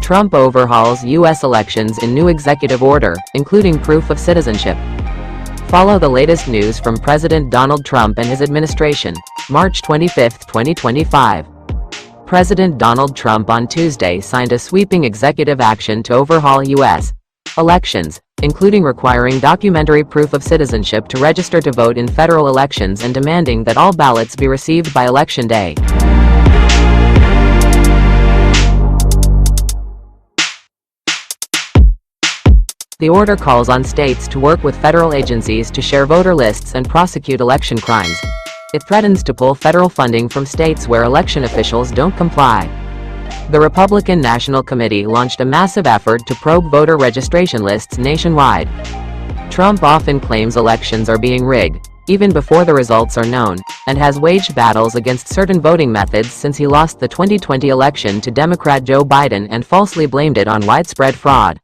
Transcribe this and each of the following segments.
Trump overhauls U.S. elections in new executive order, including proof of citizenship. Follow the latest news from President Donald Trump and his administration, March 25, 2025. President Donald Trump on Tuesday signed a sweeping executive action to overhaul U.S. elections, including requiring documentary proof of citizenship to register to vote in federal elections and demanding that all ballots be received by Election Day. The order calls on states to work with federal agencies to share voter lists and prosecute election crimes. It threatens to pull federal funding from states where election officials don't comply. The Republican National Committee launched a massive effort to probe voter registration lists nationwide. Trump often claims elections are being rigged, even before the results are known, and has waged battles against certain voting methods since he lost the 2020 election to Democrat Joe Biden and falsely blamed it on widespread fraud.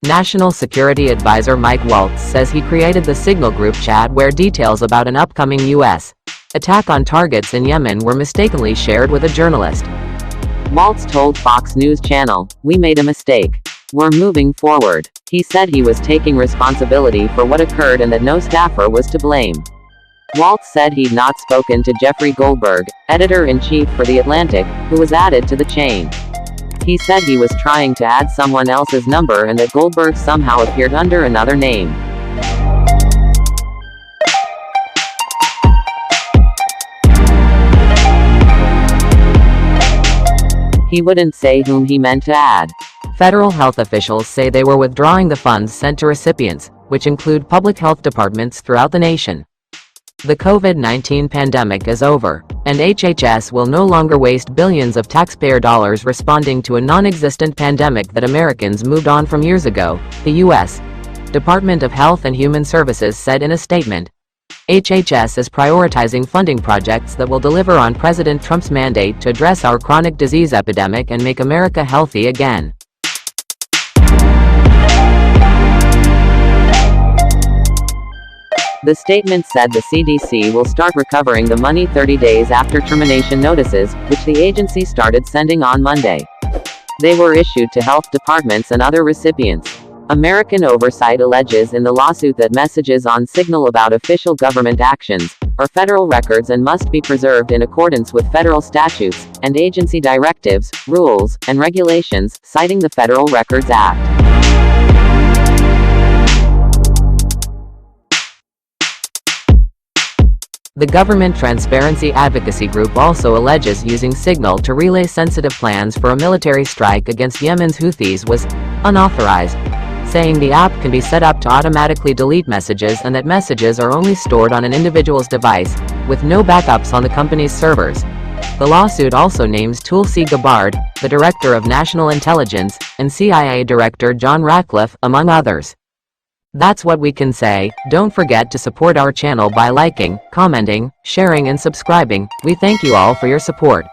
National Security Advisor Mike Waltz says he created the Signal group chat where details about an upcoming U.S. attack on targets in Yemen were mistakenly shared with a journalist. Waltz told Fox News Channel, "We made a mistake. We're moving forward." He said he was taking responsibility for what occurred and that no staffer was to blame. Waltz said he'd not spoken to Jeffrey Goldberg, editor-in-chief for The Atlantic, who was added to the chain. He said he was trying to add someone else's number and that Goldberg somehow appeared under another name. He wouldn't say whom he meant to add. Federal health officials say they were withdrawing the funds sent to recipients, which include public health departments throughout the nation. The COVID-19 pandemic is over, and HHS will no longer waste billions of taxpayer dollars responding to a non-existent pandemic that Americans moved on from years ago, the U.S. Department of Health and Human Services said in a statement. HHS is prioritizing funding projects that will deliver on President Trump's mandate to address our chronic disease epidemic and make America healthy again. The statement said the CDC will start recovering the money 30 days after termination notices, which the agency started sending on Monday. They were issued to health departments and other recipients. American Oversight alleges in the lawsuit that messages on Signal about official government actions are federal records and must be preserved in accordance with federal statutes and agency directives, rules, and regulations, citing the Federal Records Act. The Government Transparency Advocacy Group also alleges using Signal to relay sensitive plans for a military strike against Yemen's Houthis was unauthorized, saying the app can be set up to automatically delete messages and that messages are only stored on an individual's device, with no backups on the company's servers. The lawsuit also names Tulsi Gabbard, the Director of National Intelligence, and CIA Director John Ratcliffe, among others. That's what we can say. Don't forget to support our channel by liking, commenting, sharing and subscribing. We thank you all for your support.